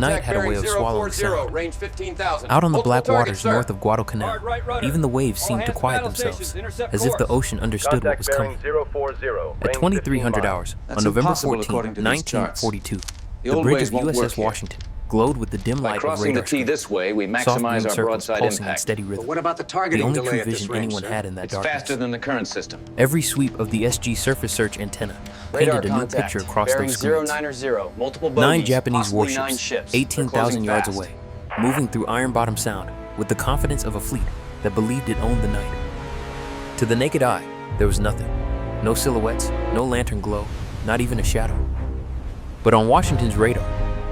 night had a way of swallowing sound. Range 15,000. Out on the Multiple black targets, waters sir. north of Guadalcanal, Right. even the waves seemed to quiet themselves, as if the ocean understood what was coming. At 2300 hours, That's on November impossible 14, according to these charts. 1942, The the old bridge ways of won't work USS here. Washington glowed with the dim By light of crossing the radar T screens. this way, we Soft green maximize our circles broadside pulsing in impact. steady rhythm. What about the The targeting only delay true at this vision range, anyone sir? had in that It's darkness. faster than the current system. Every sweep of the SG surface search antenna Radar painted a new contact. picture across Bearing those screens. 090. Multiple bogeys. 9 Japanese possibly 9 warships, ships. 18,000 They're yards closing away, moving through Iron Bottom Sound with the confidence of a fleet that believed it owned the night. To the naked eye, there was nothing. No silhouettes, no lantern glow, not even a shadow. But on Washington's radar,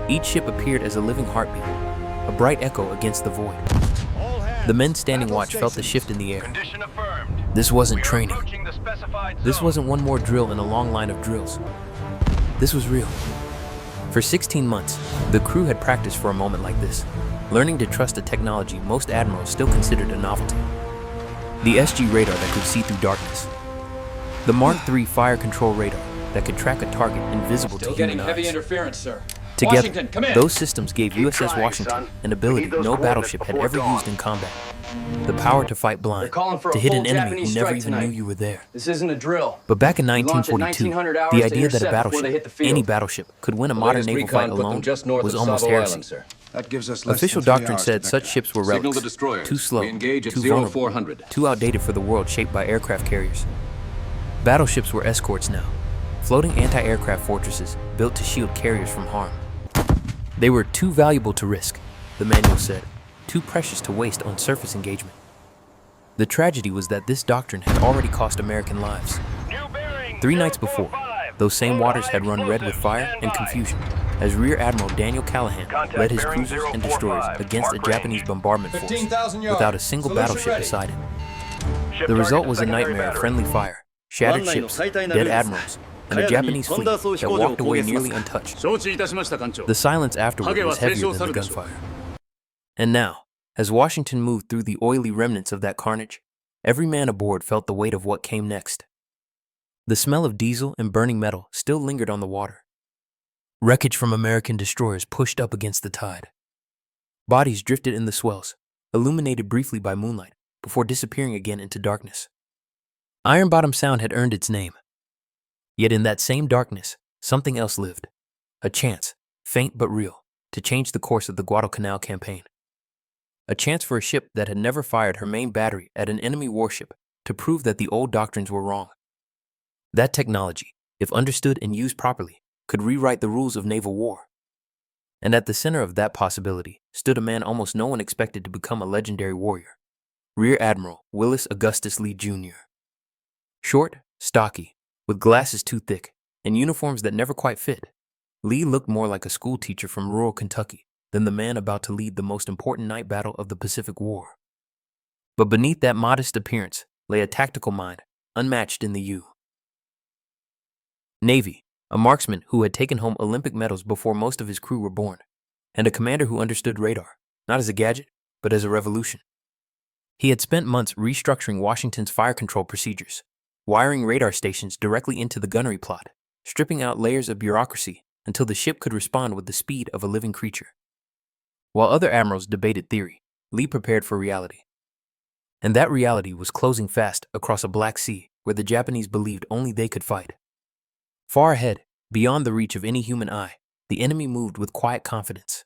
each ship appeared as a living heartbeat, a bright echo against the void. The men standing watch felt the shift in the air. Condition affirmed. This wasn't We are training. approaching the specified This zone. wasn't one more drill in a long line of drills. This was real. For 16 months, the crew had practiced for a moment like this, learning to trust a technology most admirals still considered a novelty. The SG radar that could see through darkness. The Mark III fire control radar that could track a target invisible Still to human getting heavy eyes. interference, sir. Together, Washington, come in. those systems gave USS trying, Washington son. an We ability need those no coordinates battleship had before ever dawn. used in combat. The power to fight blind, They're calling for to a hit full an enemy Japanese who never strike even tonight. knew you were there. This isn't a drill. But back in We launched at 1942, 1900 hours the to idea that a intercept before they hit battleship, the field. any battleship, could win a The modern latest naval recon fight put them alone just north was of almost Salvo heresy. Island, sir. That gives us less Official than 3 doctrine hours said to such back ships were Signal relics, the destroyers. too slow, We engage at too vulnerable, 0400. too outdated for the world shaped by aircraft carriers. Battleships were escorts now, floating anti-aircraft fortresses built to shield carriers from harm. They were too valuable to risk, the manual said, too precious to waste on surface engagement. The tragedy was that this doctrine had already cost American lives. New bearing 3 nights before, 045. those same waters Low had run red with explosives. fire Stand and by. confusion as Rear Admiral Daniel Callahan Contact led his bearing cruisers and destroyers 045. against a Mark Japanese range. bombardment force 15,000 yards. without a single Solution battleship ready. beside him. Ship The result target was a secondary nightmare of battery. friendly fire, shattered ships, dead admirals, and a Japanese fleet that walked away nearly untouched. The silence afterward was heavier than the gunfire. And now, as Washington moved through the oily remnants of that carnage, every man aboard felt the weight of what came next. The smell of diesel and burning metal still lingered on the water. Wreckage from American destroyers pushed up against the tide. Bodies drifted in the swells, illuminated briefly by moonlight, before disappearing again into darkness. Iron Bottom Sound had earned its name. Yet in that same darkness, something else lived. A chance, faint but real, to change the course of the Guadalcanal campaign. A chance for a ship that had never fired her main battery at an enemy warship to prove that the old doctrines were wrong. That technology, if understood and used properly, could rewrite the rules of naval war. And at the center of that possibility stood a man almost no one expected to become a legendary warrior, Rear Admiral Willis Augustus Lee Jr. Short, stocky, with glasses too thick, and uniforms that never quite fit, Lee looked more like a school teacher from rural Kentucky than the man about to lead the most important night battle of the Pacific War. But beneath that modest appearance lay a tactical mind unmatched in the U. Navy, a marksman who had taken home Olympic medals before most of his crew were born, and a commander who understood radar, not as a gadget, but as a revolution. He had spent months restructuring Washington's fire control procedures, wiring radar stations directly into the gunnery plot, stripping out layers of bureaucracy until the ship could respond with the speed of a living creature. While other admirals debated theory, Lee prepared for reality. And that reality was closing fast across a black sea where the Japanese believed only they could fight. Far ahead, beyond the reach of any human eye, the enemy moved with quiet confidence.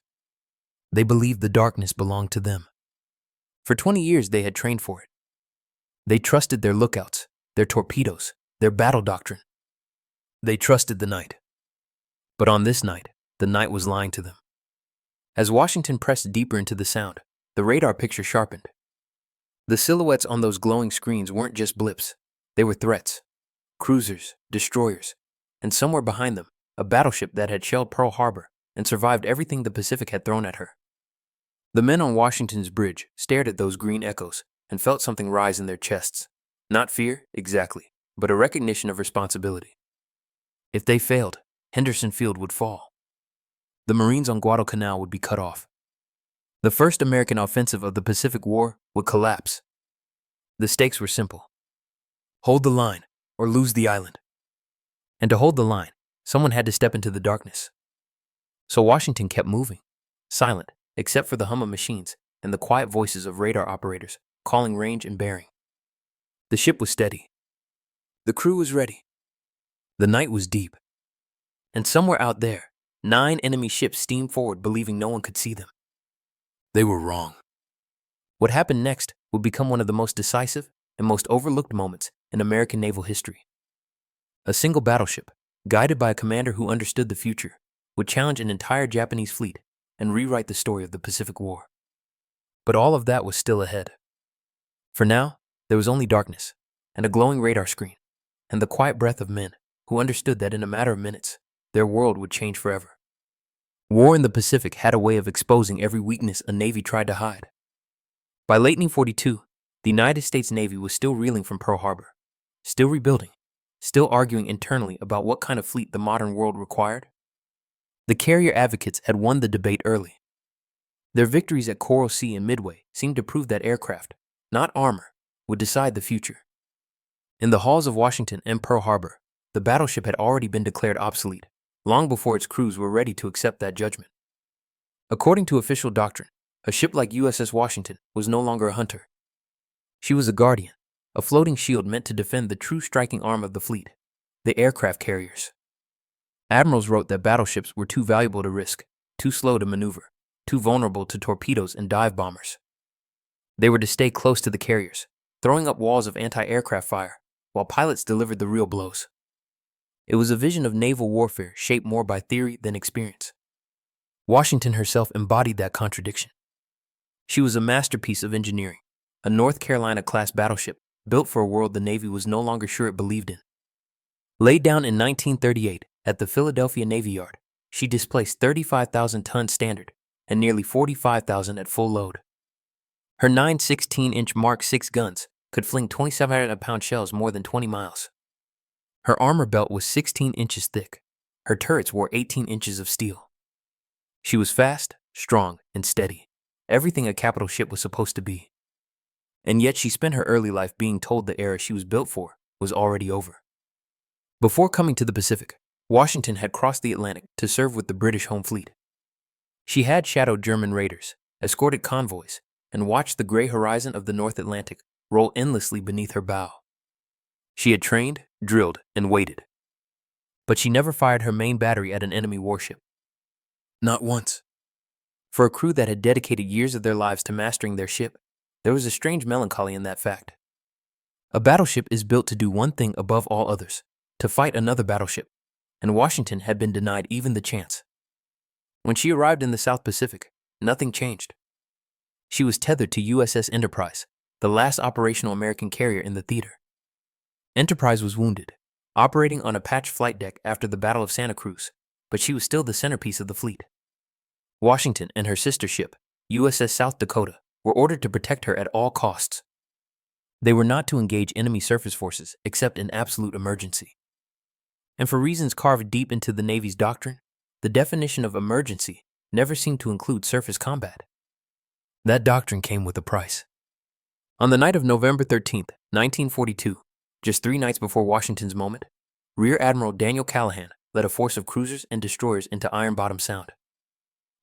They believed the darkness belonged to them. For 20 years they had trained for it. They trusted their lookouts, their torpedoes, their battle doctrine. They trusted the night. But on this night, the night was lying to them. As Washington pressed deeper into the sound, the radar picture sharpened. The silhouettes on those glowing screens weren't just blips. They were threats. Cruisers, destroyers, and somewhere behind them, a battleship that had shelled Pearl Harbor and survived everything the Pacific had thrown at her. The men on Washington's bridge stared at those green echoes and felt something rise in their chests. Not fear, exactly, but a recognition of responsibility. If they failed, Henderson Field would fall. The Marines on Guadalcanal would be cut off. The first American offensive of the Pacific War would collapse. The stakes were simple. Hold the line, or lose the island. And to hold the line, someone had to step into the darkness. So Washington kept moving, silent, except for the hum of machines and the quiet voices of radar operators calling range and bearing. The ship was steady. The crew was ready. The night was deep. And somewhere out there, 9 enemy ships steamed forward, believing no one could see them. They were wrong. What happened next would become one of the most decisive and most overlooked moments in American naval history. A single battleship, guided by a commander who understood the future, would challenge an entire Japanese fleet and rewrite the story of the Pacific War. But all of that was still ahead. For now, there was only darkness and a glowing radar screen and the quiet breath of men who understood that in a matter of minutes, their world would change forever. War in the Pacific had a way of exposing every weakness a navy tried to hide. By late 1942, the United States Navy was still reeling from Pearl Harbor, still rebuilding, still arguing internally about what kind of fleet the modern world required. The carrier advocates had won the debate early. Their victories at Coral Sea and Midway seemed to prove that aircraft, not armor, would decide the future. In the halls of Washington and Pearl Harbor, the battleship had already been declared obsolete, long before its crews were ready to accept that judgment. According to official doctrine, a ship like USS Washington was no longer a hunter. She was a guardian, a floating shield meant to defend the true striking arm of the fleet, the aircraft carriers. Admirals wrote that battleships were too valuable to risk, too slow to maneuver, too vulnerable to torpedoes and dive bombers. They were to stay close to the carriers, throwing up walls of anti-aircraft fire, while pilots delivered the real blows. It was a vision of naval warfare shaped more by theory than experience. Washington herself embodied that contradiction. She was a masterpiece of engineering, a North Carolina-class battleship built for a world the Navy was no longer sure it believed in. Laid down in 1938 at the Philadelphia Navy Yard, she displaced 35,000 tons standard and nearly 45,000 at full load. Her 9 16-inch Mark VI guns could fling 2,700-pound shells more than 20 miles. Her armor belt was 16 inches thick. Her turrets wore 18 inches of steel. She was fast, strong, and steady, everything a capital ship was supposed to be. And yet she spent her early life being told the era she was built for was already over. Before coming to the Pacific, Washington had crossed the Atlantic to serve with the British Home Fleet. She had shadowed German raiders, escorted convoys, and watched the gray horizon of the North Atlantic roll endlessly beneath her bow. She had trained, drilled, and waited. But she never fired her main battery at an enemy warship. Not once. For a crew that had dedicated years of their lives to mastering their ship, there was a strange melancholy in that fact. A battleship is built to do one thing above all others, to fight another battleship, and Washington had been denied even the chance. When she arrived in the South Pacific, nothing changed. She was tethered to USS Enterprise, the last operational American carrier in the theater. Enterprise was wounded, operating on a patched flight deck after the Battle of Santa Cruz, but she was still the centerpiece of the fleet. Washington and her sister ship, USS South Dakota, were ordered to protect her at all costs. They were not to engage enemy surface forces except in absolute emergency. And for reasons carved deep into the Navy's doctrine, the definition of emergency never seemed to include surface combat. That doctrine came with a price. On the night of November 13th, 1942, just 3 nights before Washington's moment, Rear Admiral Daniel Callahan led a force of cruisers and destroyers into Iron Bottom Sound.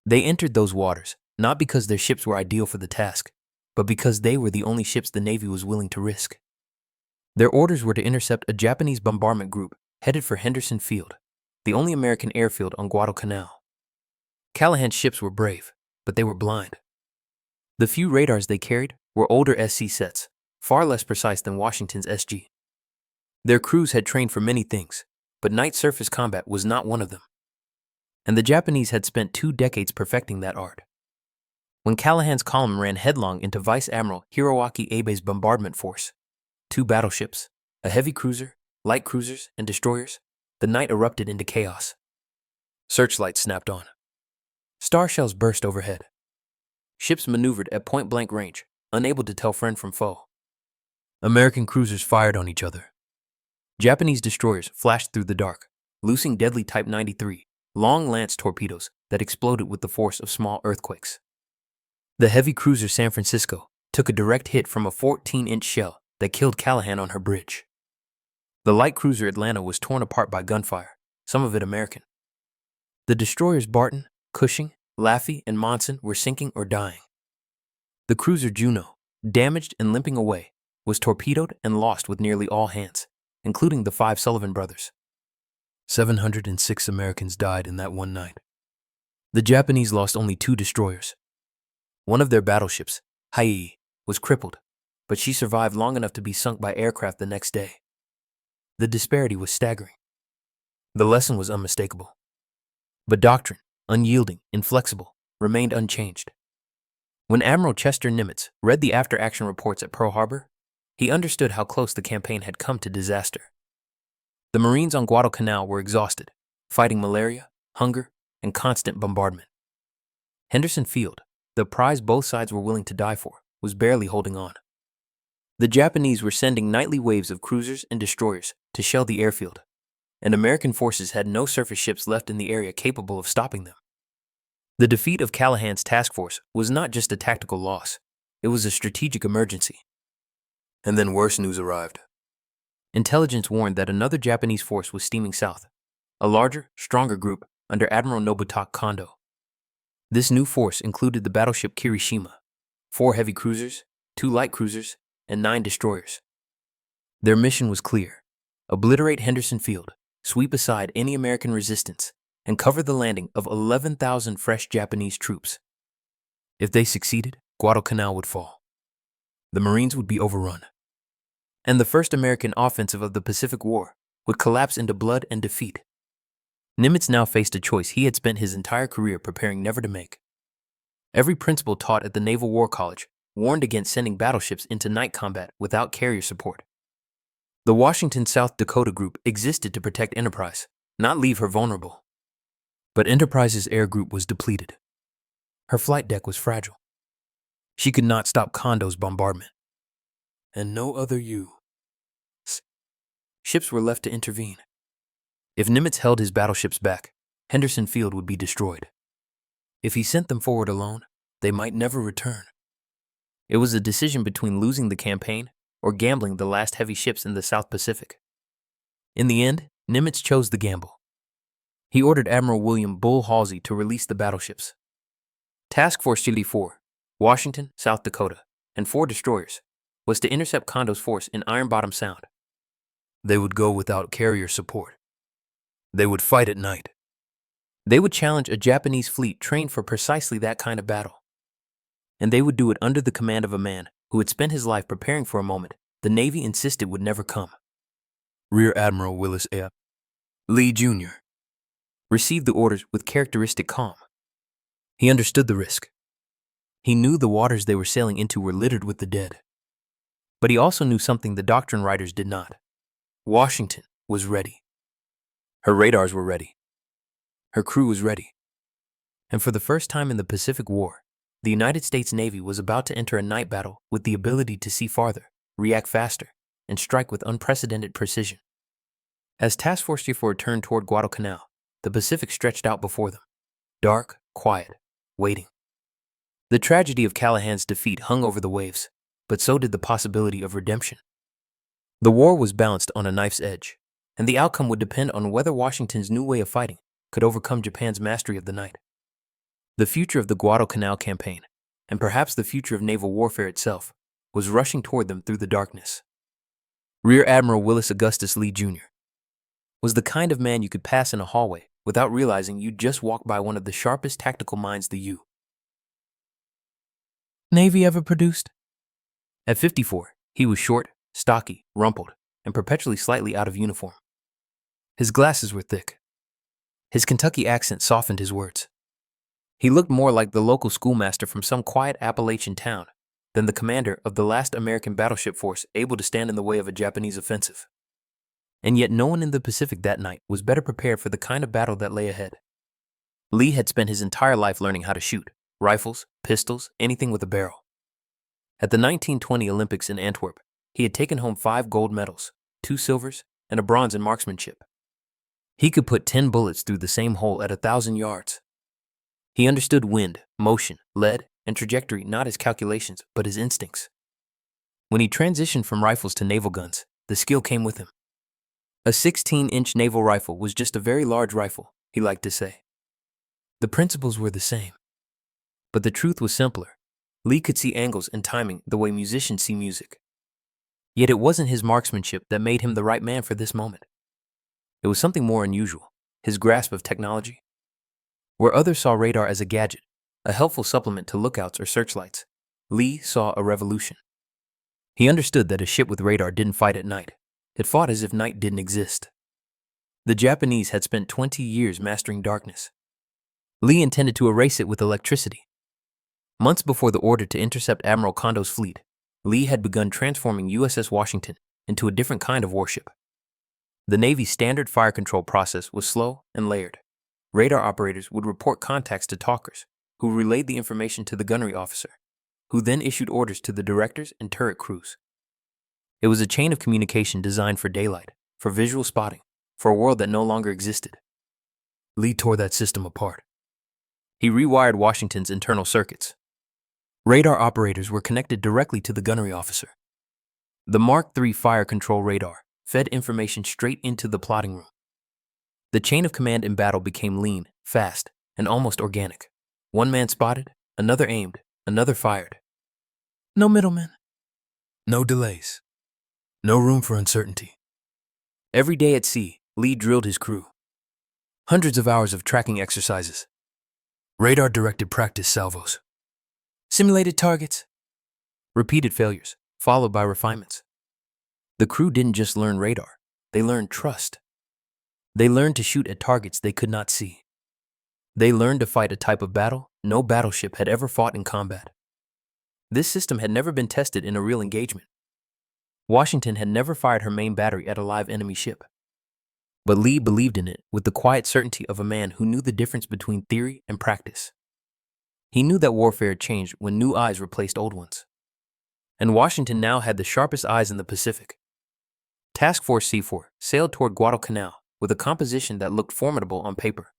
They entered those waters not because their ships were ideal for the task, but because they were the only ships the Navy was willing to risk. Their orders were to intercept a Japanese bombardment group headed for Henderson Field, the only American airfield on Guadalcanal. Callahan's ships were brave, but they were blind. The few radars they carried were older SC sets, far less precise than Washington's SG. Their crews had trained for many things, but night surface combat was not one of them. And the Japanese had spent 2 decades perfecting that art. When Callahan's column ran headlong into Vice Admiral Hiroaki Abe's bombardment force, 2 battleships, a heavy cruiser, light cruisers, and destroyers, the night erupted into chaos. Searchlights snapped on. Star shells burst overhead. Ships maneuvered at point-blank range, unable to tell friend from foe. American cruisers fired on each other. Japanese destroyers flashed through the dark, loosing deadly Type 93, long lance torpedoes that exploded with the force of small earthquakes. The heavy cruiser San Francisco took a direct hit from a 14-inch shell that killed Callahan on her bridge. The light cruiser Atlanta was torn apart by gunfire, some of it American. The destroyers Barton, Cushing, Laffey, and Monson were sinking or dying. The cruiser Juno, damaged and limping away, was torpedoed and lost with nearly all hands, including the 5 Sullivan brothers. 706 Americans died in that one night. The Japanese lost only 2 destroyers. One of their battleships, Haii, was crippled, but she survived long enough to be sunk by aircraft the next day. The disparity was staggering. The lesson was unmistakable. But doctrine, unyielding, inflexible, remained unchanged. When Admiral Chester Nimitz read the after-action reports at Pearl Harbor, he understood how close the campaign had come to disaster. The Marines on Guadalcanal were exhausted, fighting malaria, hunger, and constant bombardment. Henderson Field, the prize both sides were willing to die for, was barely holding on. The Japanese were sending nightly waves of cruisers and destroyers to shell the airfield, and American forces had no surface ships left in the area capable of stopping them. The defeat of Callahan's task force was not just a tactical loss, it was a strategic emergency. And then worse news arrived. Intelligence warned that another Japanese force was steaming south, a larger, stronger group under Admiral Nobutake Kondo. This new force included the battleship Kirishima, 4 heavy cruisers, 2 light cruisers, and 9 destroyers. Their mission was clear: obliterate Henderson Field, sweep aside any American resistance, and cover the landing of 11,000 fresh Japanese troops. If they succeeded, Guadalcanal would fall. The Marines would be overrun. And the first American offensive of the Pacific War would collapse into blood and defeat. Nimitz now faced a choice he had spent his entire career preparing never to make. Every principal taught at the Naval War College warned against sending battleships into night combat without carrier support. The Washington, South Dakota group existed to protect Enterprise, not leave her vulnerable. But Enterprise's air group was depleted. Her flight deck was fragile. She could not stop Kondo's bombardment. And no other U.S. ships were left to intervene. If Nimitz held his battleships back, Henderson Field would be destroyed. If he sent them forward alone, they might never return. It was a decision between losing the campaign or gambling the last heavy ships in the South Pacific. In the end, Nimitz chose the gamble. He ordered Admiral William Bull Halsey to release the battleships. Task Force Chile 4, Washington, South Dakota, and 4 destroyers, was to intercept Kondo's force in Iron Bottom Sound. They would go without carrier support. They would fight at night. They would challenge a Japanese fleet trained for precisely that kind of battle. And they would do it under the command of a man who had spent his life preparing for a moment the Navy insisted would never come. Rear Admiral Willis A. Lee Jr. received the orders with characteristic calm. He understood the risk. He knew the waters they were sailing into were littered with the dead. But he also knew something the doctrine writers did not. Washington was ready. Her radars were ready. Her crew was ready. And for the first time in the Pacific War, the United States Navy was about to enter a night battle with the ability to see farther, react faster, and strike with unprecedented precision. As Task Force G4 turned toward Guadalcanal, the Pacific stretched out before them, dark, quiet, waiting. The tragedy of Callahan's defeat hung over the waves, but so did the possibility of redemption. The war was balanced on a knife's edge, and the outcome would depend on whether Washington's new way of fighting could overcome Japan's mastery of the night. The future of the Guadalcanal campaign, and perhaps the future of naval warfare itself, was rushing toward them through the darkness. Rear Admiral Willis Augustus Lee Jr. was the kind of man you could pass in a hallway without realizing you'd just walked by one of the sharpest tactical minds the U.S. Navy ever produced. At 54, he was short, stocky, rumpled, and perpetually slightly out of uniform. His glasses were thick. His Kentucky accent softened his words. He looked more like the local schoolmaster from some quiet Appalachian town than the commander of the last American battleship force able to stand in the way of a Japanese offensive. And yet no one in the Pacific that night was better prepared for the kind of battle that lay ahead. Lee had spent his entire life learning how to shoot rifles, pistols, anything with a barrel. At the 1920 Olympics in Antwerp, he had taken home 5 gold medals, 2 silvers, and a bronze in marksmanship. He could put 10 bullets through the same hole at 1,000 yards. He understood wind, motion, lead, and trajectory not as calculations, but as instincts. When he transitioned from rifles to naval guns, the skill came with him. A 16-inch naval rifle was just a very large rifle, he liked to say. The principles were the same. But the truth was simpler. Lee could see angles and timing the way musicians see music. Yet it wasn't his marksmanship that made him the right man for this moment. It was something more unusual, his grasp of technology. Where others saw radar as a gadget, a helpful supplement to lookouts or searchlights, Lee saw a revolution. He understood that a ship with radar didn't fight at night. It fought as if night didn't exist. The Japanese had spent 20 years mastering darkness. Lee intended to erase it with electricity. Months before the order to intercept Admiral Kondo's fleet, Lee had begun transforming USS Washington into a different kind of warship. The Navy's standard fire control process was slow and layered. Radar operators would report contacts to talkers, who relayed the information to the gunnery officer, who then issued orders to the directors and turret crews. It was a chain of communication designed for daylight, for visual spotting, for a world that no longer existed. Lee tore that system apart. He rewired Washington's internal circuits. Radar operators were connected directly to the gunnery officer. The Mark III fire control radar fed information straight into the plotting room. The chain of command in battle became lean, fast, and almost organic. One man spotted, another aimed, another fired. No middlemen. No delays. No room for uncertainty. Every day at sea, Lee drilled his crew. Hundreds of hours of tracking exercises. Radar-directed practice salvos. Simulated targets. Repeated failures, followed by refinements. The crew didn't just learn radar, they learned trust. They learned to shoot at targets they could not see. They learned to fight a type of battle no battleship had ever fought in combat. This system had never been tested in a real engagement. Washington had never fired her main battery at a live enemy ship. But Lee believed in it with the quiet certainty of a man who knew the difference between theory and practice. He knew that warfare changed when new eyes replaced old ones. And Washington now had the sharpest eyes in the Pacific. Task Force C4 sailed toward Guadalcanal with a composition that looked formidable on paper.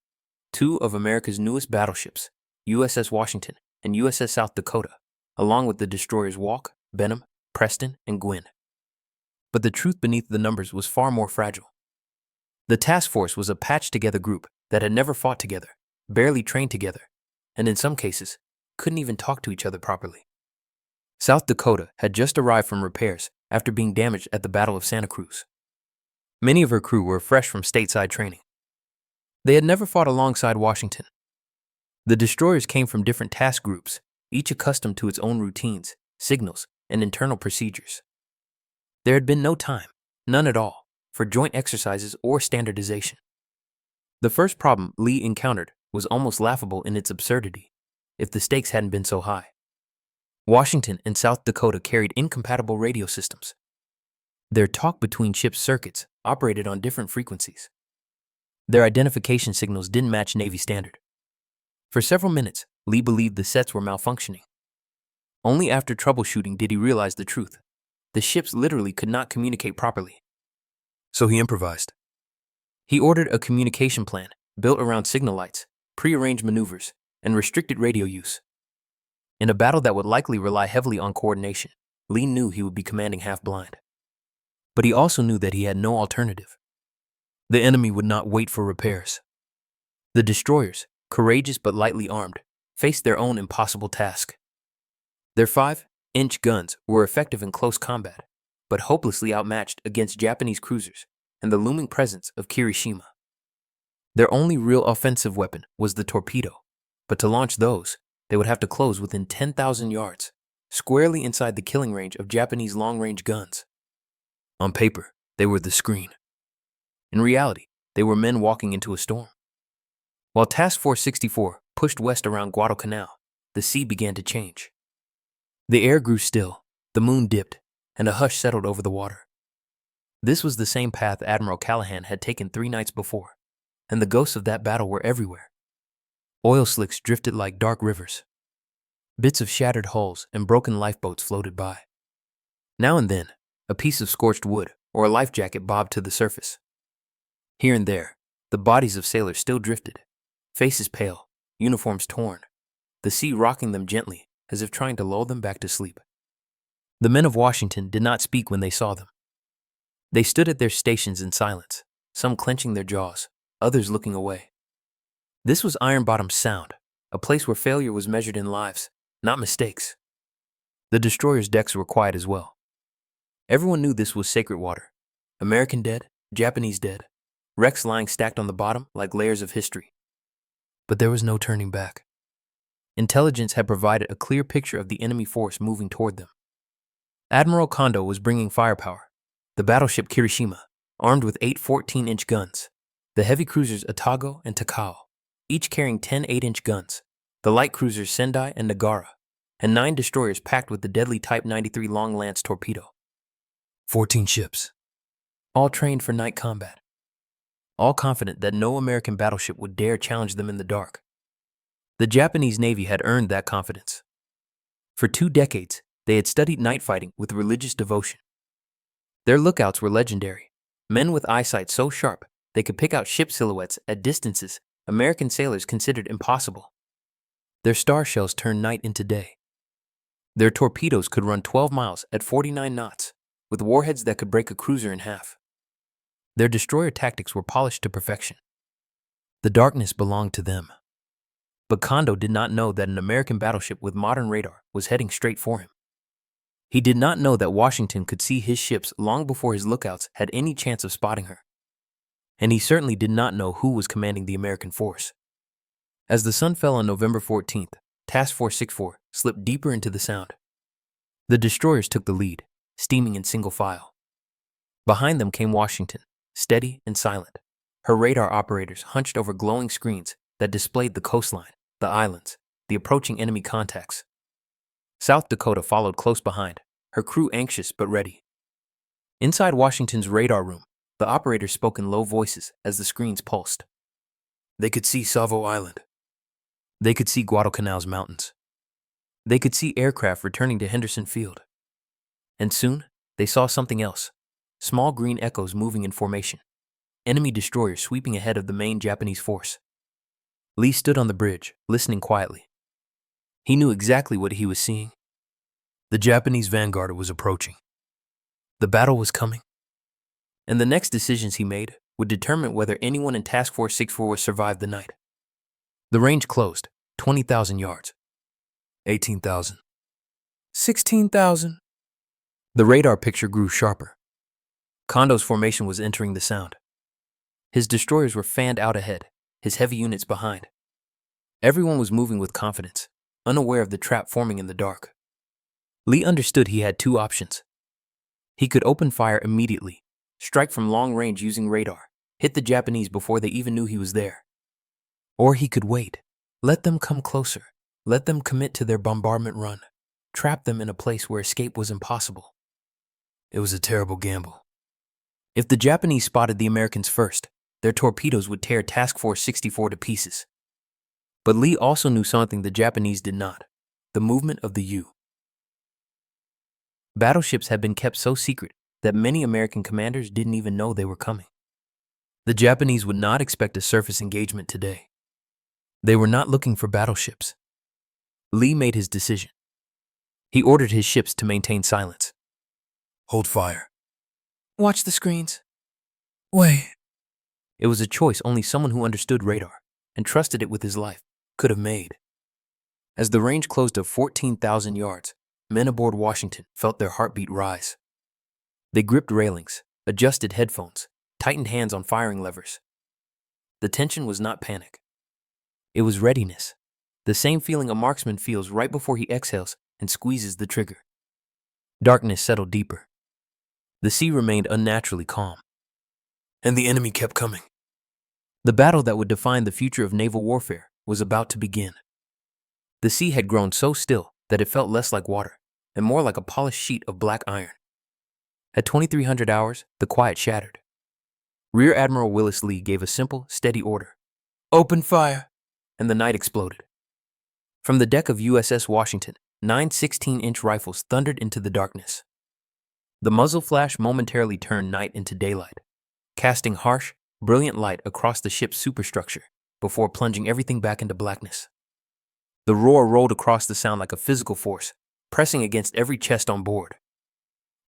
Two of America's newest battleships, USS Washington and USS South Dakota, along with the destroyers Walk, Benham, Preston, and Gwynn. But the truth beneath the numbers was far more fragile. The task force was a patched-together group that had never fought together, barely trained together, and in some cases, couldn't even talk to each other properly. South Dakota had just arrived from repairs after being damaged at the Battle of Santa Cruz. Many of her crew were fresh from stateside training. They had never fought alongside Washington. The destroyers came from different task groups, each accustomed to its own routines, signals, and internal procedures. There had been no time, none at all, for joint exercises or standardization. The first problem Lee encountered was almost laughable in its absurdity, if the stakes hadn't been so high. Washington and South Dakota carried incompatible radio systems. Their talk between ship circuits operated on different frequencies. Their identification signals didn't match Navy standard. For several minutes, Lee believed the sets were malfunctioning. Only after troubleshooting did he realize the truth. The ships literally could not communicate properly. So he improvised. He ordered a communication plan built around signal lights, prearranged maneuvers, and restricted radio use. In a battle that would likely rely heavily on coordination, Lee knew he would be commanding half-blind. But he also knew that he had no alternative. The enemy would not wait for repairs. The destroyers, courageous but lightly armed, faced their own impossible task. Their 5-inch guns were effective in close combat, but hopelessly outmatched against Japanese cruisers and the looming presence of Kirishima. Their only real offensive weapon was the torpedo, but to launch those, they would have to close within 10,000 yards, squarely inside the killing range of Japanese long-range guns. On paper, they were the screen. In reality, they were men walking into a storm. While Task Force 64 pushed west around Guadalcanal, the sea began to change. The air grew still, the moon dipped, and a hush settled over the water. This was the same path Admiral Callahan had taken 3 nights before, and the ghosts of that battle were everywhere. Oil slicks drifted like dark rivers. Bits of shattered hulls and broken lifeboats floated by. Now and then, a piece of scorched wood or a life jacket bobbed to the surface. Here and there, the bodies of sailors still drifted, faces pale, uniforms torn, the sea rocking them gently as if trying to lull them back to sleep. The men of Washington did not speak when they saw them. They stood at their stations in silence, some clenching their jaws, others looking away. This was Iron Bottom's sound, a place where failure was measured in lives, not mistakes. The destroyer's decks were quiet as well. Everyone knew this was sacred water. American dead, Japanese dead, wrecks lying stacked on the bottom like layers of history. But there was no turning back. Intelligence had provided a clear picture of the enemy force moving toward them. Admiral Kondo was bringing firepower. The battleship Kirishima, armed with 8 14-inch guns. The heavy cruisers Otago and Takao, each carrying 10 8-inch guns. The light cruisers Sendai and Nagara, and 9 destroyers packed with the deadly Type 93 Long Lance torpedo. 14 ships, all trained for night combat. All confident that no American battleship would dare challenge them in the dark. The Japanese Navy had earned that confidence. For 2 decades, they had studied night fighting with religious devotion. Their lookouts were legendary, men with eyesight so sharp they could pick out ship silhouettes at distances American sailors considered impossible. Their star shells turned night into day. Their torpedoes could run 12 miles at 49 knots, with warheads that could break a cruiser in half. Their destroyer tactics were polished to perfection. The darkness belonged to them. But Kondo did not know that an American battleship with modern radar was heading straight for him. He did not know that Washington could see his ships long before his lookouts had any chance of spotting her. And he certainly did not know who was commanding the American force. As the sun fell on November 14th, Task Force 64 slipped deeper into the Sound. The destroyers took the lead, steaming in single file. Behind them came Washington, steady and silent, her radar operators hunched over glowing screens that displayed the coastline, the islands, the approaching enemy contacts. South Dakota followed close behind, her crew anxious but ready. Inside Washington's radar room, the operators spoke in low voices as the screens pulsed. They could see Salvo Island. They could see Guadalcanal's mountains. They could see aircraft returning to Henderson Field. And soon, they saw something else. Small green echoes moving in formation. Enemy destroyers sweeping ahead of the main Japanese force. Lee stood on the bridge, listening quietly. He knew exactly what he was seeing. The Japanese vanguard was approaching. The battle was coming. And the next decisions he made would determine whether anyone in Task Force 64 would survive the night. The range closed, 20,000 yards. 18,000. 16,000. The radar picture grew sharper. Kondo's formation was entering the Sound. His destroyers were fanned out ahead, his heavy units behind. Everyone was moving with confidence, unaware of the trap forming in the dark. Lee understood he had 2 options. He could open fire immediately, strike from long range using radar, hit the Japanese before they even knew he was there. Or he could wait, let them come closer, let them commit to their bombardment run, trap them in a place where escape was impossible. It was a terrible gamble. If the Japanese spotted the Americans first, their torpedoes would tear Task Force 64 to pieces. But Lee also knew something the Japanese did not: the movement of the U. Battleships had been kept so secret that many American commanders didn't even know they were coming. The Japanese would not expect a surface engagement today. They were not looking for battleships. Lee made his decision. He ordered his ships to maintain silence. Hold fire. Watch the screens. Wait. It was a choice only someone who understood radar and trusted it with his life could have made. As the range closed to 14,000 yards, men aboard Washington felt their heartbeat rise. They gripped railings, adjusted headphones, tightened hands on firing levers. The tension was not panic. It was readiness, the same feeling a marksman feels right before he exhales and squeezes the trigger. Darkness settled deeper. The sea remained unnaturally calm. And the enemy kept coming. The battle that would define the future of naval warfare was about to begin. The sea had grown so still that it felt less like water and more like a polished sheet of black iron. At 2300 hours, the quiet shattered. Rear Admiral Willis Lee gave a simple, steady order. Open fire! And the night exploded. From the deck of USS Washington, 9 16-inch rifles thundered into the darkness. The muzzle flash momentarily turned night into daylight, casting harsh, brilliant light across the ship's superstructure before plunging everything back into blackness. The roar rolled across the Sound like a physical force, pressing against every chest on board.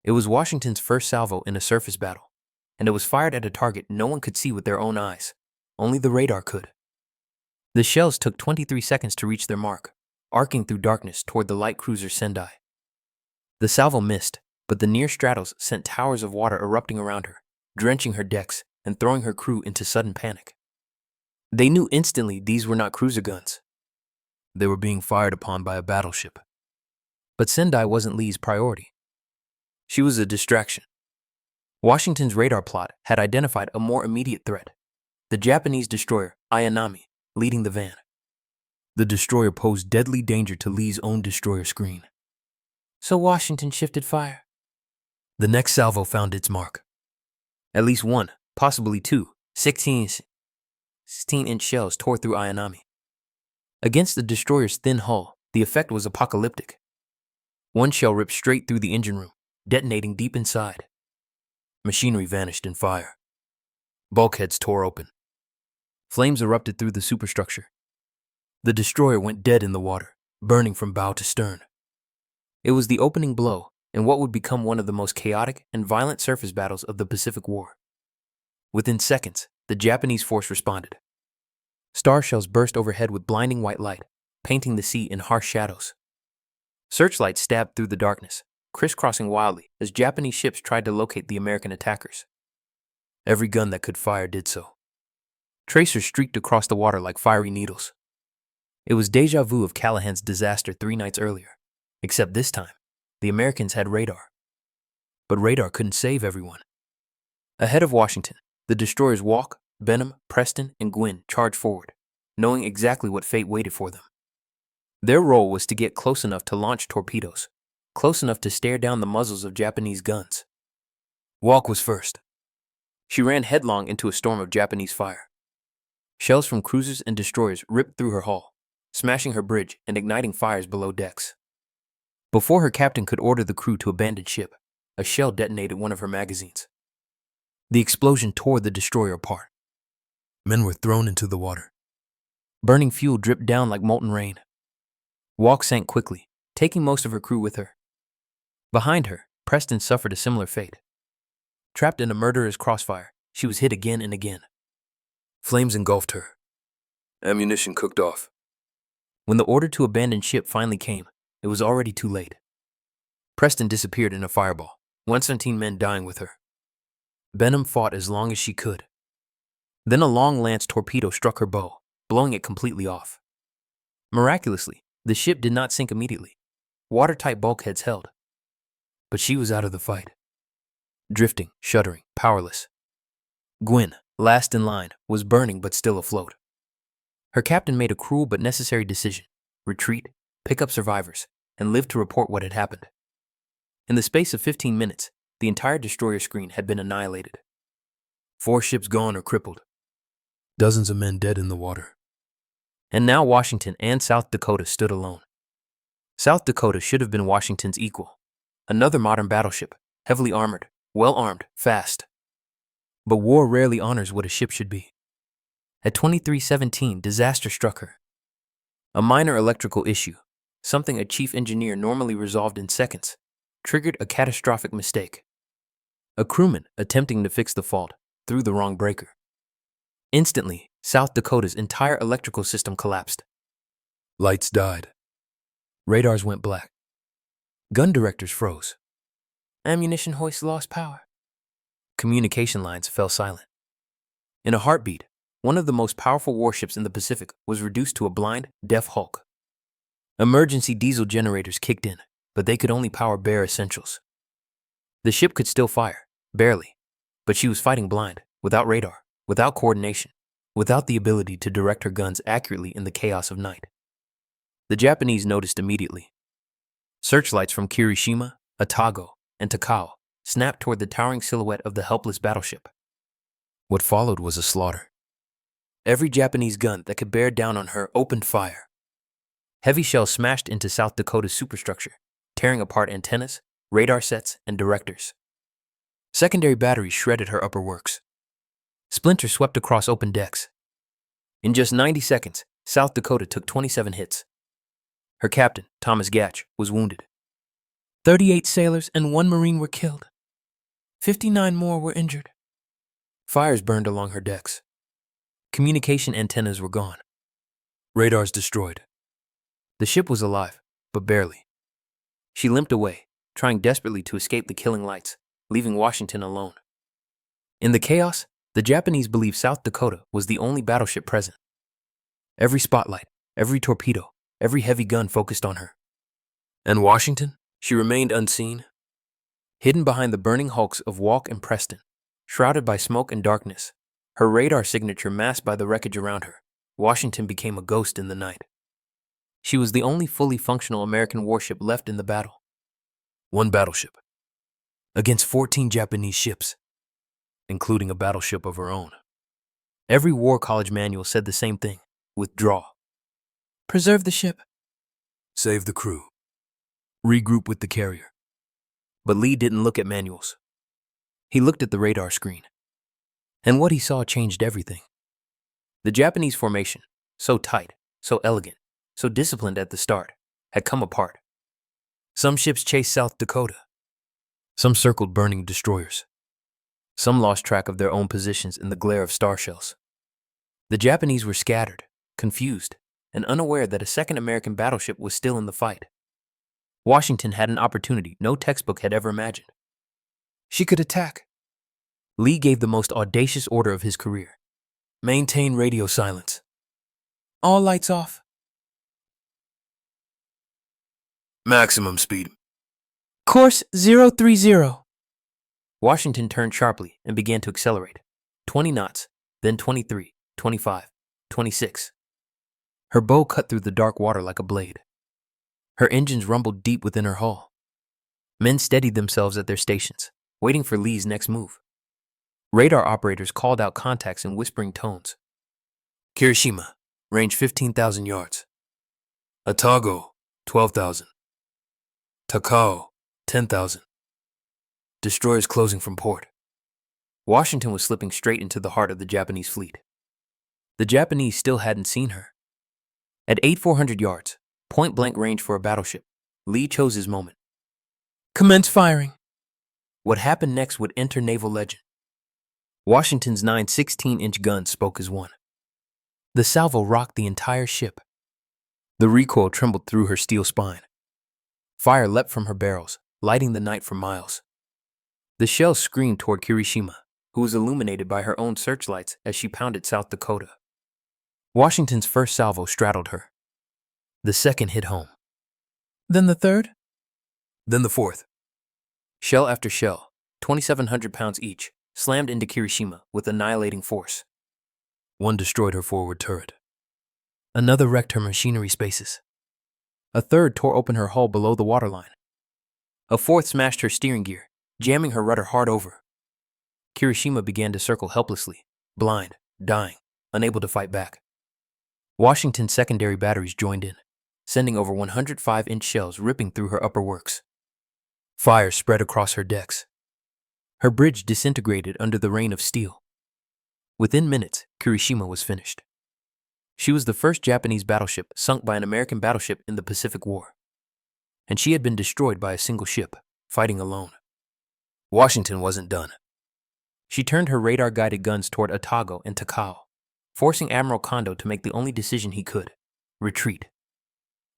It was Washington's first salvo in a surface battle, and it was fired at a target no one could see with their own eyes. Only the radar could. The shells took 23 seconds to reach their mark, arcing through darkness toward the light cruiser Sendai. The salvo missed, but the near stratos sent towers of water erupting around her, drenching her decks and throwing her crew into sudden panic. They knew instantly these were not cruiser guns. They were being fired upon by a battleship. But Sendai wasn't Lee's priority. She was a distraction. Washington's radar plot had identified a more immediate threat, the Japanese destroyer Ayanami, leading the van. The destroyer posed deadly danger to Lee's own destroyer screen. So Washington shifted fire. The next salvo found its mark. At least one, possibly two, 16-inch shells tore through Ayanami. Against the destroyer's thin hull, the effect was apocalyptic. One shell ripped straight through the engine room, detonating deep inside. Machinery vanished in fire. Bulkheads tore open. Flames erupted through the superstructure. The destroyer went dead in the water, burning from bow to stern. It was the opening blow in what would become one of the most chaotic and violent surface battles of the Pacific War. Within seconds, the Japanese force responded. Star shells burst overhead with blinding white light, painting the sea in harsh shadows. Searchlights stabbed through the darkness, crisscrossing wildly as Japanese ships tried to locate the American attackers. Every gun that could fire did so. Tracers streaked across the water like fiery needles. It was déjà vu of Callahan's disaster 3 nights earlier, except this time, the Americans had radar. But radar couldn't save everyone. Ahead of Washington, the destroyers Walk, Benham, Preston, and Gwynn charged forward, knowing exactly what fate waited for them. Their role was to get close enough to launch torpedoes, close enough to stare down the muzzles of Japanese guns. Walk was first. She ran headlong into a storm of Japanese fire. Shells from cruisers and destroyers ripped through her hull, smashing her bridge and igniting fires below decks. Before her captain could order the crew to abandon ship, a shell detonated one of her magazines. The explosion tore the destroyer apart. Men were thrown into the water. Burning fuel dripped down like molten rain. Walk sank quickly, taking most of her crew with her. Behind her, Preston suffered a similar fate. Trapped in a murderer's crossfire, she was hit again and again. Flames engulfed her. Ammunition cooked off. When the order to abandon ship finally came, it was already too late. Preston disappeared in a fireball, 117 men dying with her. Benham fought as long as she could. Then a long lance torpedo struck her bow, blowing it completely off. Miraculously, the ship did not sink immediately. Watertight bulkheads held. But she was out of the fight. Drifting, shuddering, powerless. Gwynn, last in line, was burning but still afloat. Her captain made a cruel but necessary decision: retreat, pick up survivors, and live to report what had happened. In the space of 15 minutes, the entire destroyer screen had been annihilated. 4 ships gone or crippled. Dozens of men dead in the water. And now Washington and South Dakota stood alone. South Dakota should have been Washington's equal. Another modern battleship, heavily armored, well-armed, fast. But war rarely honors what a ship should be. At 23:17, disaster struck her. A minor electrical issue, something a chief engineer normally resolved in seconds, triggered a catastrophic mistake. A crewman, attempting to fix the fault, threw the wrong breaker. Instantly, South Dakota's entire electrical system collapsed. Lights died. Radars went black. Gun directors froze. Ammunition hoists lost power. Communication lines fell silent. In a heartbeat, one of the most powerful warships in the Pacific was reduced to a blind, deaf hulk. Emergency diesel generators kicked in, but they could only power bare essentials. The ship could still fire, barely, but she was fighting blind, without radar, without coordination, without the ability to direct her guns accurately in the chaos of night. The Japanese noticed immediately. Searchlights from Kirishima, Otago, and Takao snapped toward the towering silhouette of the helpless battleship. What followed was a slaughter. Every Japanese gun that could bear down on her opened fire. Heavy shells smashed into South Dakota's superstructure, tearing apart antennas, radar sets, and directors. Secondary batteries shredded her upper works. Splinters swept across open decks. In just 90 seconds, South Dakota took 27 hits. Her captain, Thomas Gatch, was wounded. 38 sailors and 1 Marine were killed. 59 more were injured. Fires burned along her decks. Communication antennas were gone. Radars destroyed. The ship was alive, but barely. She limped away, trying desperately to escape the killing lights, leaving Washington alone. In the chaos, the Japanese believed South Dakota was the only battleship present. Every spotlight, every torpedo, every heavy gun focused on her. And Washington? She remained unseen. Hidden behind the burning hulks of Walk and Preston, shrouded by smoke and darkness, her radar signature masked by the wreckage around her, Washington became a ghost in the night. She was the only fully functional American warship left in the battle. One battleship. Against 14 Japanese ships, including a battleship of her own. Every war college manual said the same thing. Withdraw. Preserve the ship. Save the crew. Regroup with the carrier. But Lee didn't look at manuals. He looked at the radar screen. And what he saw changed everything. The Japanese formation, so tight, so elegant, so disciplined at the start, had come apart. Some ships chased South Dakota. Some circled burning destroyers. Some lost track of their own positions in the glare of star shells. The Japanese were scattered, confused, and unaware that a second American battleship was still in the fight. Washington had an opportunity no textbook had ever imagined. She could attack. Lee gave the most audacious order of his career. Maintain radio silence. All lights off. Maximum speed. Course 030. Washington turned sharply and began to accelerate. 20 knots, then 23, 25, 26. Her bow cut through the dark water like a blade. Her engines rumbled deep within her hull. Men steadied themselves at their stations, waiting for Lee's next move. Radar operators called out contacts in whispering tones. Kirishima, range 15,000 yards. Atago, 12,000. Takao, 10,000. Destroyers closing from port. Washington was slipping straight into the heart of the Japanese fleet. The Japanese still hadn't seen her. At 8,400 yards, point-blank range for a battleship, Lee chose his moment. Commence firing. What happened next would enter naval legend. Washington's 9 16-inch guns spoke as one. The salvo rocked the entire ship. The recoil trembled through her steel spine. Fire leapt from her barrels, lighting the night for miles. The shells screamed toward Kirishima, who was illuminated by her own searchlights as she pounded South Dakota. Washington's first salvo straddled her. The second hit home. Then the third? Then the fourth. Shell after shell, 2,700 pounds each, slammed into Kirishima with annihilating force. One destroyed her forward turret. Another wrecked her machinery spaces. A third tore open her hull below the waterline. A fourth smashed her steering gear, jamming her rudder hard over. Kirishima began to circle helplessly, blind, dying, unable to fight back. Washington's secondary batteries joined in, sending over 105-inch shells ripping through her upper works. Fire spread across her decks. Her bridge disintegrated under the rain of steel. Within minutes, Kirishima was finished. She was the first Japanese battleship sunk by an American battleship in the Pacific War. And she had been destroyed by a single ship, fighting alone. Washington wasn't done. She turned her radar-guided guns toward Atago and Takao, forcing Admiral Kondo to make the only decision he could: retreat.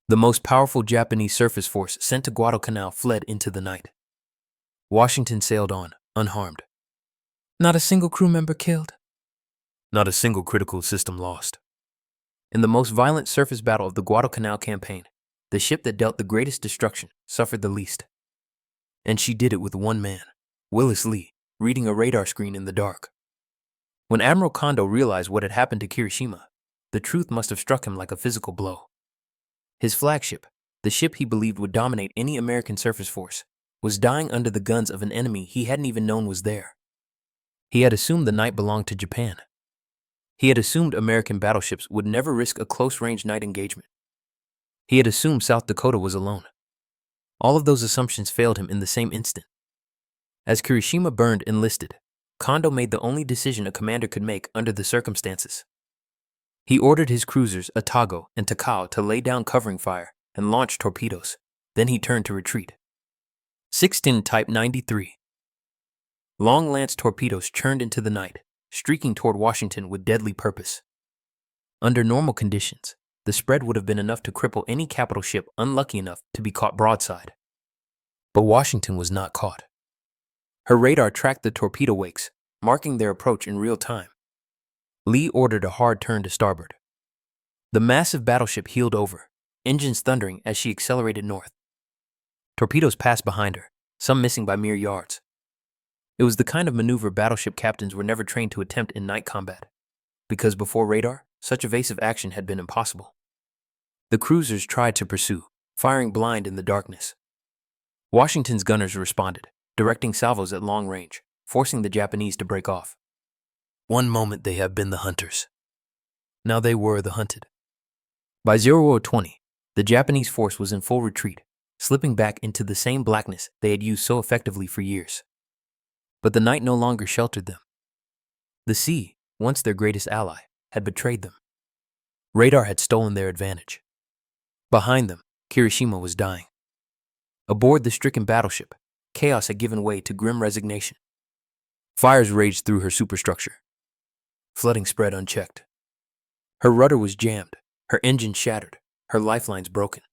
The most powerful Japanese surface force sent to Guadalcanal fled into the night. Washington sailed on, unharmed. Not a single crew member killed. Not a single critical system lost. In the most violent surface battle of the Guadalcanal campaign, the ship that dealt the greatest destruction suffered the least. And she did it with one man, Willis Lee, reading a radar screen in the dark. When Admiral Kondo realized what had happened to Kirishima, the truth must have struck him like a physical blow. His flagship, the ship he believed would dominate any American surface force, was dying under the guns of an enemy he hadn't even known was there. He had assumed the night belonged to Japan. He had assumed American battleships would never risk a close-range night engagement. He had assumed South Dakota was alone. All of those assumptions failed him in the same instant. As Kirishima burned and listed, Kondo made the only decision a commander could make under the circumstances. He ordered his cruisers Atago and Takao to lay down covering fire and launch torpedoes. Then he turned to retreat. 16 Type 93. Long lance torpedoes churned into the night, streaking toward Washington with deadly purpose. Under normal conditions, the spread would have been enough to cripple any capital ship unlucky enough to be caught broadside. But Washington was not caught. Her radar tracked the torpedo wakes, marking their approach in real time. Lee ordered a hard turn to starboard. The massive battleship heeled over, engines thundering as she accelerated north. Torpedoes passed behind her, some missing by mere yards. It was the kind of maneuver battleship captains were never trained to attempt in night combat, because before radar, such evasive action had been impossible. The cruisers tried to pursue, firing blind in the darkness. Washington's gunners responded, directing salvos at long range, forcing the Japanese to break off. One moment they have been the hunters. Now they were the hunted. By 0020, the Japanese force was in full retreat, slipping back into the same blackness they had used so effectively for years. But the night no longer sheltered them. The sea, once their greatest ally, had betrayed them. Radar had stolen their advantage. Behind them, Kirishima was dying. Aboard the stricken battleship, chaos had given way to grim resignation. Fires raged through her superstructure. Flooding spread unchecked. Her rudder was jammed, her engine shattered, her lifelines broken.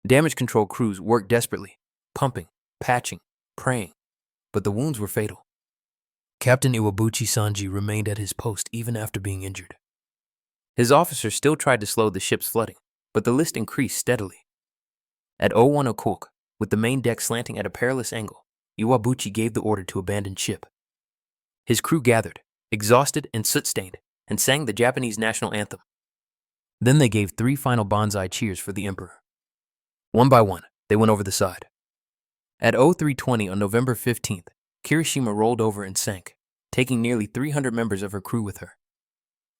Damage control crews worked desperately, pumping, patching, praying, but the wounds were fatal. Captain Iwabuchi Sanji remained at his post even after being injured. His officers still tried to slow the ship's flooding, but the list increased steadily. At 01 o'clock, with the main deck slanting at a perilous angle, Iwabuchi gave the order to abandon ship. His crew gathered, exhausted and soot-stained, and sang the Japanese national anthem. Then they gave 3 final banzai cheers for the emperor. One by one, they went over the side. At 0320 on November 15th, Kirishima rolled over and sank, taking nearly 300 members of her crew with her.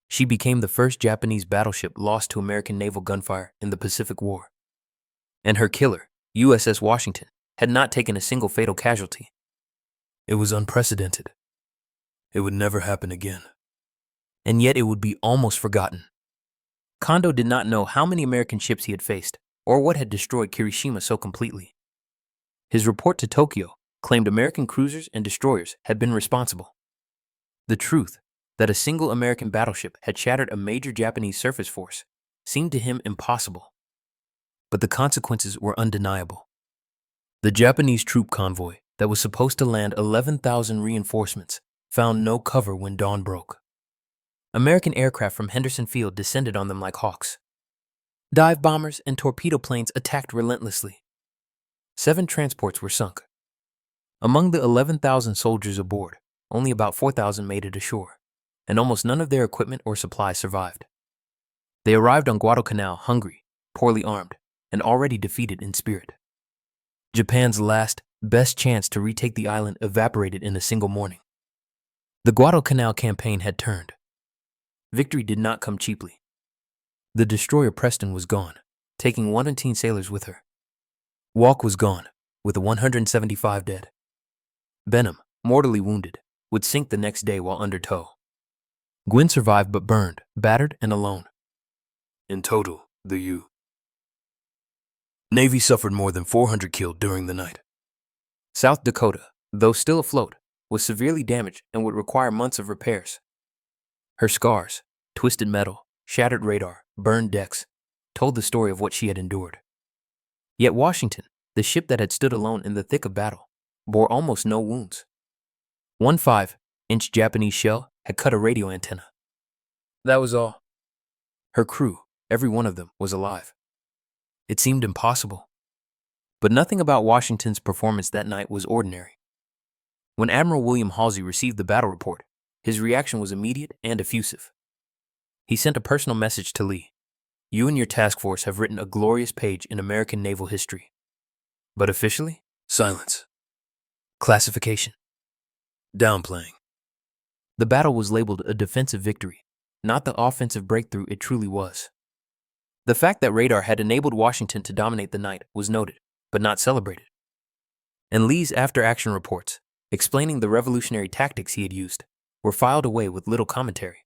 She became the first Japanese battleship lost to American naval gunfire in the Pacific War. And her killer, USS Washington, had not taken a single fatal casualty. It was unprecedented. It would never happen again. And yet it would be almost forgotten. Kondo did not know how many American ships he had faced, or what had destroyed Kirishima so completely. His report to Tokyo claimed American cruisers and destroyers had been responsible. The truth, that a single American battleship had shattered a major Japanese surface force, seemed to him impossible. But the consequences were undeniable. The Japanese troop convoy that was supposed to land 11,000 reinforcements found no cover when dawn broke. American aircraft from Henderson Field descended on them like hawks. Dive bombers and torpedo planes attacked relentlessly. 7 transports were sunk. Among the 11,000 soldiers aboard, only about 4,000 made it ashore, and almost none of their equipment or supplies survived. They arrived on Guadalcanal hungry, poorly armed, and already defeated in spirit. Japan's last, best chance to retake the island evaporated in a single morning. The Guadalcanal campaign had turned. Victory did not come cheaply. The destroyer Preston was gone, taking 118 sailors with her. Walk was gone, with 175 dead. Benham, mortally wounded, would sink the next day while under tow. Gwyn survived but burned, battered, and alone. In total, the U. Navy suffered more than 400 killed during the night. South Dakota, though still afloat, was severely damaged and would require months of repairs. Her scars, twisted metal, shattered radar, burned decks, told the story of what she had endured. Yet Washington, the ship that had stood alone in the thick of battle, bore almost no wounds. One 5-inch Japanese shell had cut a radio antenna. That was all. Her crew, every one of them, was alive. It seemed impossible. But nothing about Washington's performance that night was ordinary. When Admiral William Halsey received the battle report, his reaction was immediate and effusive. He sent a personal message to Lee. You and your task force have written a glorious page in American naval history. But officially, silence. Classification. Downplaying. The battle was labeled a defensive victory, not the offensive breakthrough it truly was. The fact that radar had enabled Washington to dominate the night was noted, but not celebrated. And Lee's after-action reports, explaining the revolutionary tactics he had used, were filed away with little commentary.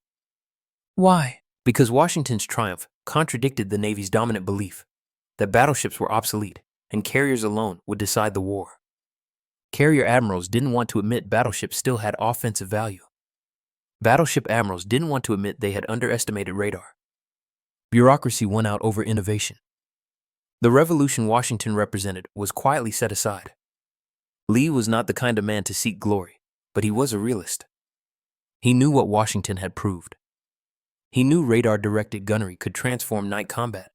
Why? Because Washington's triumph contradicted the Navy's dominant belief that battleships were obsolete and carriers alone would decide the war. Carrier admirals didn't want to admit battleships still had offensive value. Battleship admirals didn't want to admit they had underestimated radar. Bureaucracy won out over innovation. The revolution Washington represented was quietly set aside. Lee was not the kind of man to seek glory, but he was a realist. He knew what Washington had proved. He knew radar-directed gunnery could transform night combat.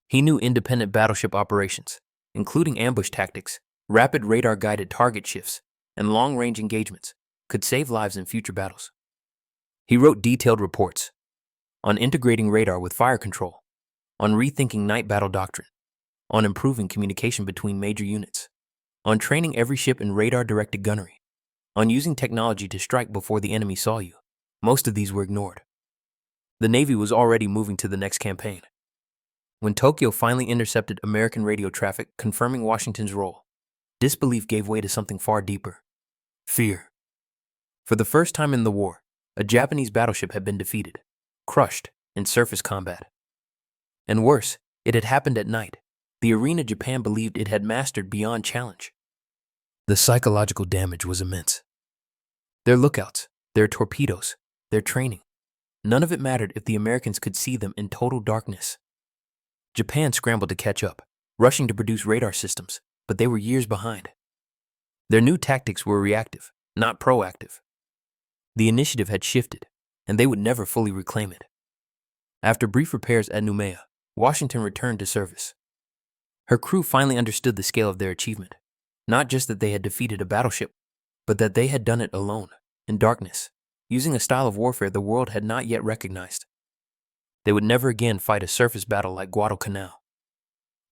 He knew independent battleship operations, including ambush tactics, rapid radar-guided target shifts, and long-range engagements, could save lives in future battles. He wrote detailed reports on integrating radar with fire control, on rethinking night battle doctrine, on improving communication between major units, on training every ship in radar-directed gunnery, on using technology to strike before the enemy saw you. Most of these were ignored. The Navy was already moving to the next campaign. When Tokyo finally intercepted American radio traffic confirming Washington's role, disbelief gave way to something far deeper: fear. For the first time in the war, a Japanese battleship had been defeated, crushed in surface combat. And worse, it had happened at night, the arena Japan believed it had mastered beyond challenge. The psychological damage was immense. Their lookouts, their torpedoes, their training, none of it mattered if the Americans could see them in total darkness. Japan scrambled to catch up, rushing to produce radar systems, but they were years behind. Their new tactics were reactive, not proactive. The initiative had shifted, and they would never fully reclaim it. After brief repairs at Noumea, Washington returned to service. Her crew finally understood the scale of their achievement, not just that they had defeated a battleship, but that they had done it alone, in darkness, using a style of warfare the world had not yet recognized. They would never again fight a surface battle like Guadalcanal.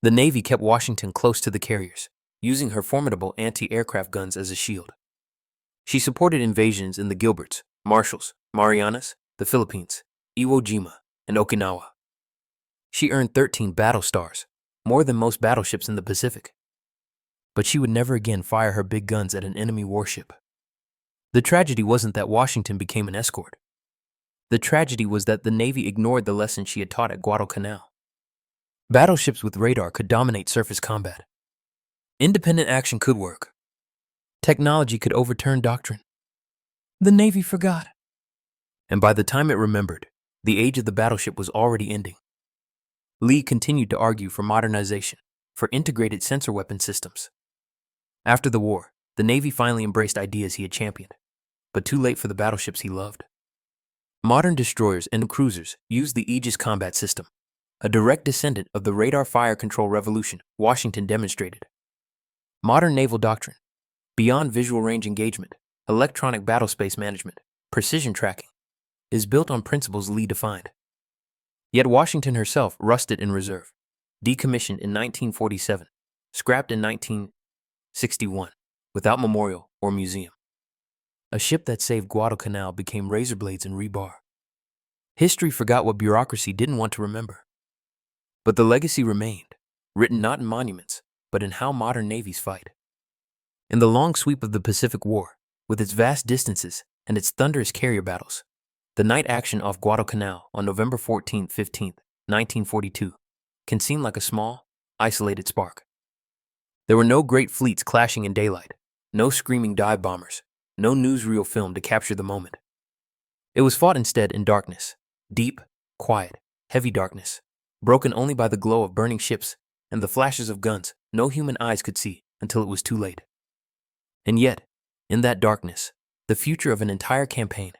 The Navy kept Washington close to the carriers, using her formidable anti-aircraft guns as a shield. She supported invasions in the Gilberts, Marshalls, Marianas, the Philippines, Iwo Jima, and Okinawa. She earned 13 battle stars, more than most battleships in the Pacific. But she would never again fire her big guns at an enemy warship. The tragedy wasn't that Washington became an escort. The tragedy was that the Navy ignored the lesson she had taught at Guadalcanal. Battleships with radar could dominate surface combat. Independent action could work. Technology could overturn doctrine. The Navy forgot. And by the time it remembered, the age of the battleship was already ending. Lee continued to argue for modernization, for integrated sensor weapon systems. After the war, the Navy finally embraced ideas he had championed, but too late for the battleships he loved. Modern destroyers and cruisers used the Aegis combat system, a direct descendant of the radar fire control revolution Washington demonstrated. Modern naval doctrine, beyond visual range engagement, electronic battlespace management, precision tracking, is built on principles Lee defined. Yet Washington herself rusted in reserve, decommissioned in 1947, scrapped in 1961, without memorial or museum. A ship that saved Guadalcanal became razor blades and rebar. History forgot what bureaucracy didn't want to remember. But the legacy remained, written not in monuments, but in how modern navies fight. In the long sweep of the Pacific War, with its vast distances and its thunderous carrier battles, the night action off Guadalcanal on November 14-15, 1942, can seem like a small, isolated spark. There were no great fleets clashing in daylight, no screaming dive bombers, no newsreel film to capture the moment. It was fought instead in darkness, deep, quiet, heavy darkness, broken only by the glow of burning ships and the flashes of guns no human eyes could see until it was too late. And yet, in that darkness, the future of an entire campaign,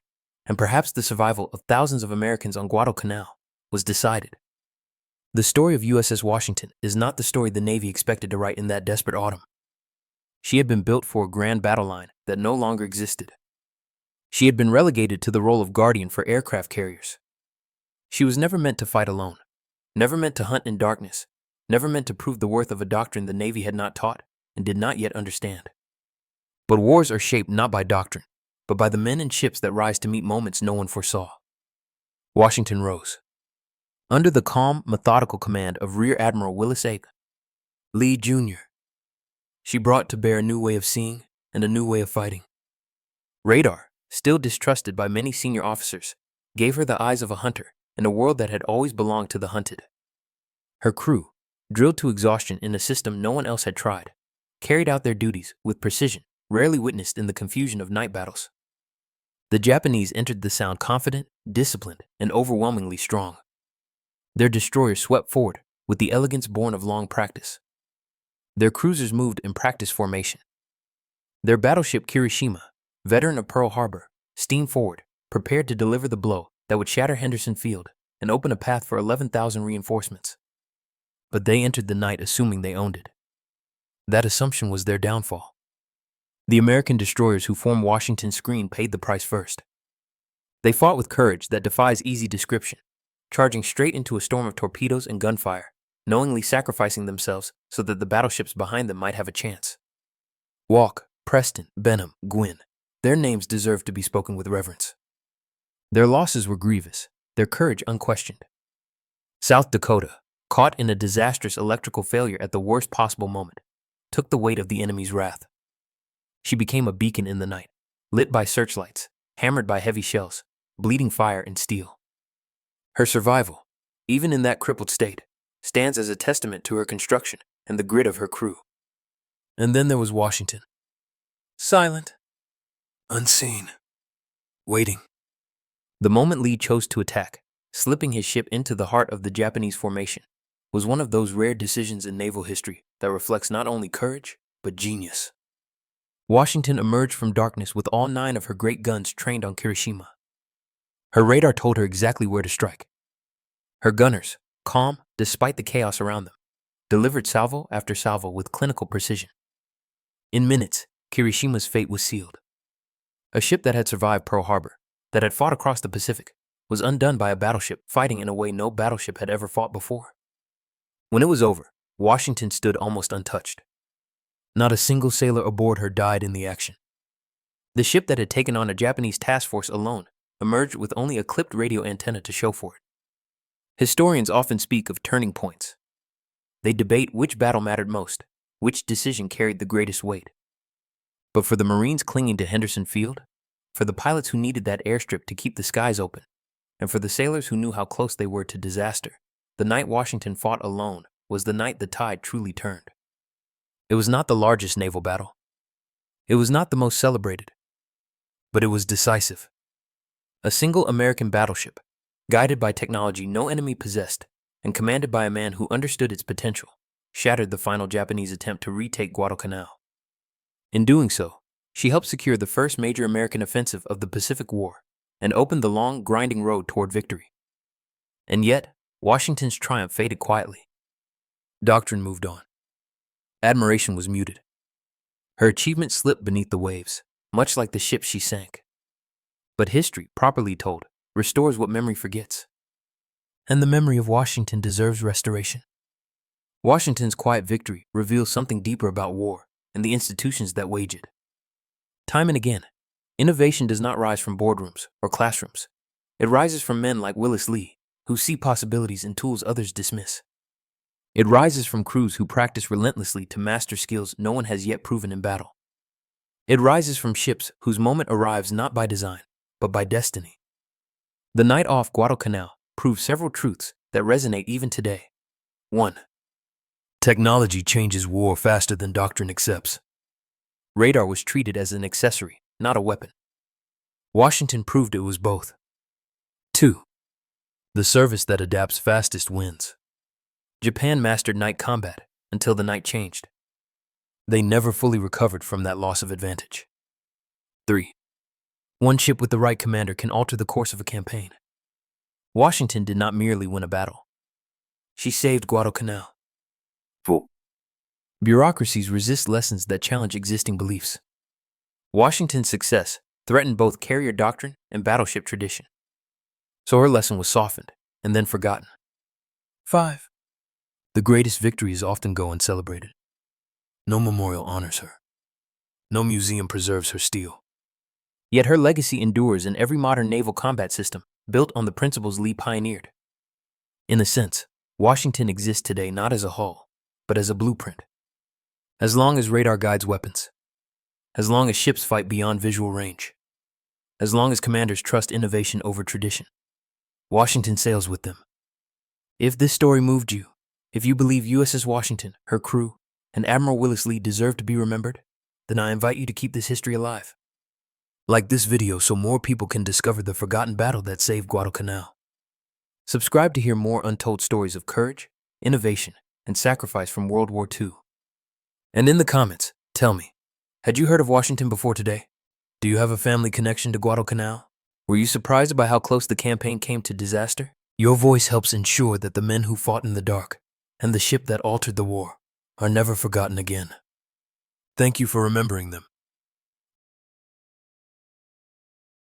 and perhaps the survival of thousands of Americans on Guadalcanal, was decided. The story of USS Washington is not the story the Navy expected to write in that desperate autumn. She had been built for a grand battle line that no longer existed. She had been relegated to the role of guardian for aircraft carriers. She was never meant to fight alone, never meant to hunt in darkness, never meant to prove the worth of a doctrine the Navy had not taught and did not yet understand. But wars are shaped not by doctrine, but by the men and ships that rise to meet moments no one foresaw. Washington rose. Under the calm, methodical command of Rear Admiral Willis Lee Jr., she brought to bear a new way of seeing and a new way of fighting. Radar, still distrusted by many senior officers, gave her the eyes of a hunter in a world that had always belonged to the hunted. Her crew, drilled to exhaustion in a system no one else had tried, carried out their duties with precision rarely witnessed in the confusion of night battles. The Japanese entered the sound confident, disciplined, and overwhelmingly strong. Their destroyers swept forward with the elegance born of long practice. Their cruisers moved in practice formation. Their battleship Kirishima, veteran of Pearl Harbor, steamed forward, prepared to deliver the blow that would shatter Henderson Field and open a path for 11,000 reinforcements. But they entered the night assuming they owned it. That assumption was their downfall. The American destroyers who formed Washington's screen paid the price first. They fought with courage that defies easy description, charging straight into a storm of torpedoes and gunfire, knowingly sacrificing themselves so that the battleships behind them might have a chance. Walk, Preston, Benham, Gwynn, their names deserve to be spoken with reverence. Their losses were grievous, their courage unquestioned. South Dakota, caught in a disastrous electrical failure at the worst possible moment, took the weight of the enemy's wrath. She became a beacon in the night, lit by searchlights, hammered by heavy shells, bleeding fire and steel. Her survival, even in that crippled state, stands as a testament to her construction and the grit of her crew. And then there was Washington. Silent, unseen, waiting. The moment Lee chose to attack, slipping his ship into the heart of the Japanese formation, was one of those rare decisions in naval history that reflects not only courage, but genius. Washington emerged from darkness with all 9 of her great guns trained on Kirishima. Her radar told her exactly where to strike. Her gunners, calm despite the chaos around them, delivered salvo after salvo with clinical precision. In minutes, Kirishima's fate was sealed. A ship that had survived Pearl Harbor, that had fought across the Pacific, was undone by a battleship fighting in a way no battleship had ever fought before. When it was over, Washington stood almost untouched. Not a single sailor aboard her died in the action. The ship that had taken on a Japanese task force alone emerged with only a clipped radio antenna to show for it. Historians often speak of turning points. They debate which battle mattered most, which decision carried the greatest weight. But for the Marines clinging to Henderson Field, for the pilots who needed that airstrip to keep the skies open, and for the sailors who knew how close they were to disaster, the night Washington fought alone was the night the tide truly turned. It was not the largest naval battle. It was not the most celebrated. But it was decisive. A single American battleship, guided by technology no enemy possessed, and commanded by a man who understood its potential, shattered the final Japanese attempt to retake Guadalcanal. In doing so, she helped secure the first major American offensive of the Pacific War and opened the long, grinding road toward victory. And yet, Washington's triumph faded quietly. Doctrine moved on. Admiration was muted. Her achievement slipped beneath the waves, much like the ship she sank. But history, properly told, restores what memory forgets. And the memory of Washington deserves restoration. Washington's quiet victory reveals something deeper about war and the institutions that wage it. Time and again, innovation does not rise from boardrooms or classrooms. It rises from men like Willis Lee, who see possibilities in tools others dismiss. It rises from crews who practice relentlessly to master skills no one has yet proven in battle. It rises from ships whose moment arrives not by design, but by destiny. The night off Guadalcanal proved several truths that resonate even today. 1. Technology changes war faster than doctrine accepts. Radar was treated as an accessory, not a weapon. Washington proved it was both. 2. The service that adapts fastest wins. Japan mastered night combat until the night changed. They never fully recovered from that loss of advantage. 3. One ship with the right commander can alter the course of a campaign. Washington did not merely win a battle. She saved Guadalcanal. 4. Bureaucracies resist lessons that challenge existing beliefs. Washington's success threatened both carrier doctrine and battleship tradition. So her lesson was softened and then forgotten. 5. The greatest victories often go uncelebrated. No memorial honors her. No museum preserves her steel. Yet her legacy endures in every modern naval combat system built on the principles Lee pioneered. In a sense, Washington exists today not as a hull, but as a blueprint. As long as radar guides weapons, as long as ships fight beyond visual range, as long as commanders trust innovation over tradition, Washington sails with them. If this story moved you, if you believe USS Washington, her crew, and Admiral Willis Lee deserve to be remembered, then I invite you to keep this history alive. Like this video so more people can discover the forgotten battle that saved Guadalcanal. Subscribe to hear more untold stories of courage, innovation, and sacrifice from World War II. And in the comments, tell me, had you heard of Washington before today? Do you have a family connection to Guadalcanal? Were you surprised by how close the campaign came to disaster? Your voice helps ensure that the men who fought in the dark and the ship that altered the war are never forgotten again. Thank you for remembering them.